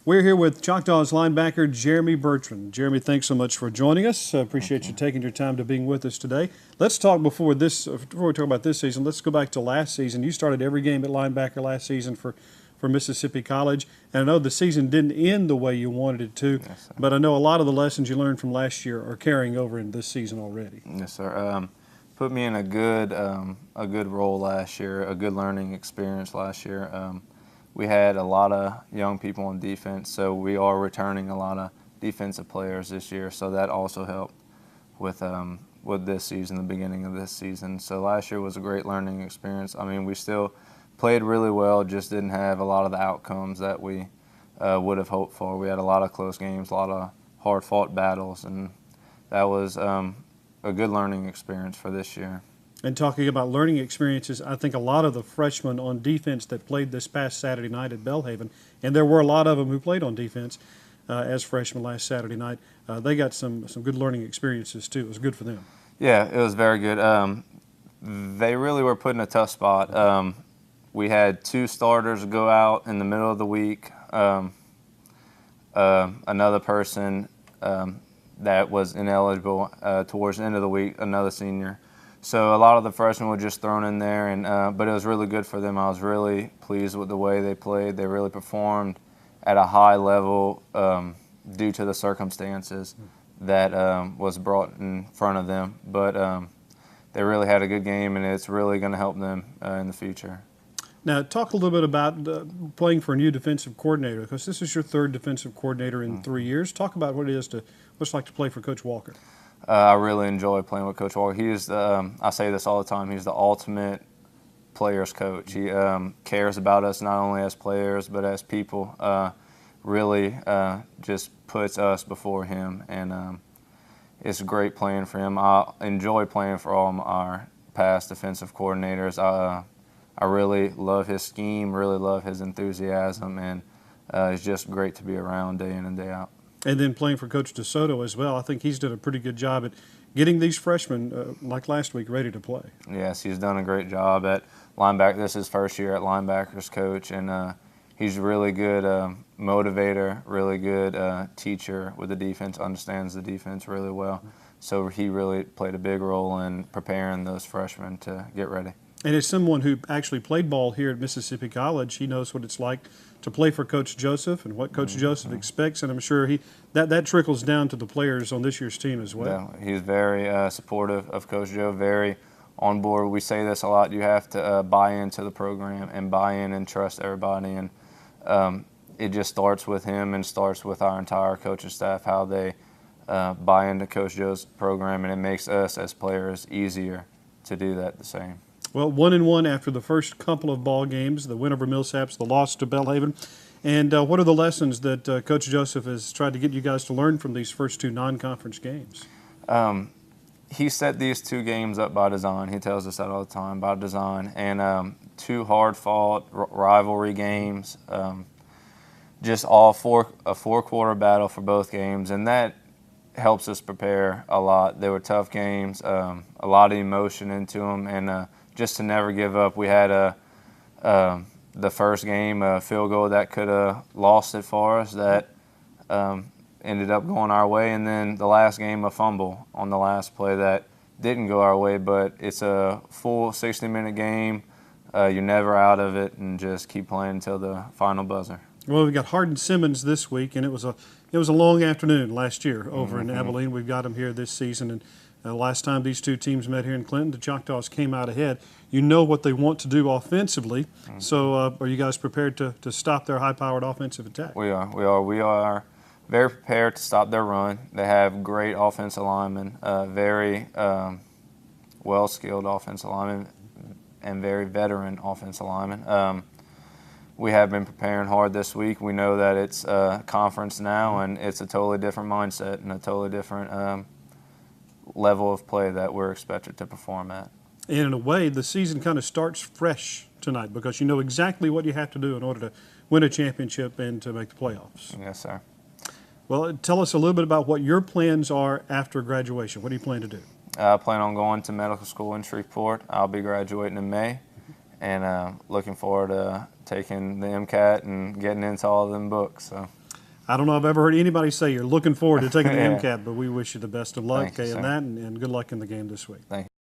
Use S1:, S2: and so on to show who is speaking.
S1: We're here with Choctaws linebacker Jeremy Bertrand. Jeremy, thanks so much for joining us. Appreciate you taking your time to being with us today. Let's talk before we talk about this season. Let's go back to last season. You started every game at linebacker last season for Mississippi College, and I know the season didn't end the way you wanted it to,
S2: Yes, sir.
S1: but I know a lot of the lessons you learned from last year are carrying over in this season already.
S2: Yes, sir. Put me in a good role last year, a good learning experience last year. We had a lot of young people on defense, so we are returning a lot of defensive players this year. So that also helped with this season, the beginning of this season. So last year was a great learning experience. I mean, we still played really well, just didn't have a lot of the outcomes that we would have hoped for. We had a lot of close games, a lot of hard-fought battles, and that was a good learning experience for this year.
S1: And talking about learning experiences, I think a lot of the freshmen on defense that played this past Saturday night at Belhaven, and there were a lot of them who played on defense as freshmen last Saturday night, they got some good learning experiences too. It was good for them.
S2: Yeah, it was very good. They really were put in a tough spot. We had 2 starters go out in the middle of the week. Another person that was ineligible towards the end of the week, another senior. So a lot of the freshmen were just thrown in there, and but it was really good for them. I was really pleased with the way they played. They really performed at a high level due to the circumstances that was brought in front of them. But they really had a good game, and it's really going to help them in the future.
S1: Now, talk a little bit about playing for a new defensive coordinator, because this is your 3rd defensive coordinator in 3 years. Talk about what it's like to play for Coach Walker.
S2: I really enjoy playing with Coach Walker. He is, I say this all the time, he's the ultimate players coach. He cares about us not only as players but as people. Really just puts us before him, and it's great playing for him. I enjoy playing for all our past defensive coordinators. I really love his scheme, really love his enthusiasm, and it's just great to be around day in and day out.
S1: And then playing for Coach DeSoto as well. I think he's done a pretty good job at getting these freshmen, like last week, ready to play.
S2: Yes, he's done a great job at linebacker. This is his first year at linebackers coach, and he's a really good motivator, really good teacher with the defense, understands the defense really well. So he really played a big role in preparing those freshmen to get ready.
S1: And as someone who actually played ball here at Mississippi College, he knows what it's like to play for Coach Joseph and what Coach Joseph expects, and I'm sure that trickles down to the players on this year's team as well.
S2: Yeah, he's very supportive of Coach Joe, very on board. We say this a lot, you have to buy into the program and buy in and trust everybody, and it just starts with him and starts with our entire coaching staff, how they buy into Coach Joe's program, and it makes us as players easier to do that the same.
S1: Well, 1-1 after the first couple of ball games, the win over Millsaps, the loss to Belhaven. And what are the lessons that Coach Joseph has tried to get you guys to learn from these first 2 non-conference games?
S2: He set these 2 games up by design. He tells us that all the time, by design. And 2 hard-fought rivalry games, just all a 4-quarter battle for both games, and that helps us prepare a lot. They were tough games, a lot of emotion into them, and just to never give up. We had the first game, a field goal that could have lost it for us that ended up going our way, and then the last game, a fumble on the last play that didn't go our way, but it's a full 60-minute game. You're never out of it, and just keep playing until the final buzzer.
S1: Well, we've got HardinSimmons this week, and it was a long afternoon last year over in Abilene. We've got them here this season, and last time these 2 teams met here in Clinton, the Choctaws came out ahead. You know what they want to do offensively, so are you guys prepared to stop their high-powered offensive attack?
S2: We are very prepared to stop their run. They have great offensive linemen, very well-skilled offensive linemen, and very veteran offensive linemen. We have been preparing hard this week. We know that it's a conference now, and it's a totally different mindset and a totally different level of play that we're expected to perform at.
S1: And in a way, the season kind of starts fresh tonight because you know exactly what you have to do in order to win a championship and to make the playoffs.
S2: Yes, sir.
S1: Well, tell us a little bit about what your plans are after graduation. What do you plan to do?
S2: I plan on going to medical school in Shreveport. I'll be graduating in May, and looking forward to taking the MCAT and getting into all of them books. So.
S1: I don't know if I've ever heard anybody say you're looking forward to taking the
S2: Yeah.
S1: MCAT, but we wish you the best of luck
S2: Thank you,
S1: in
S2: sir.
S1: that, and good luck in the game this week.
S2: Thank you.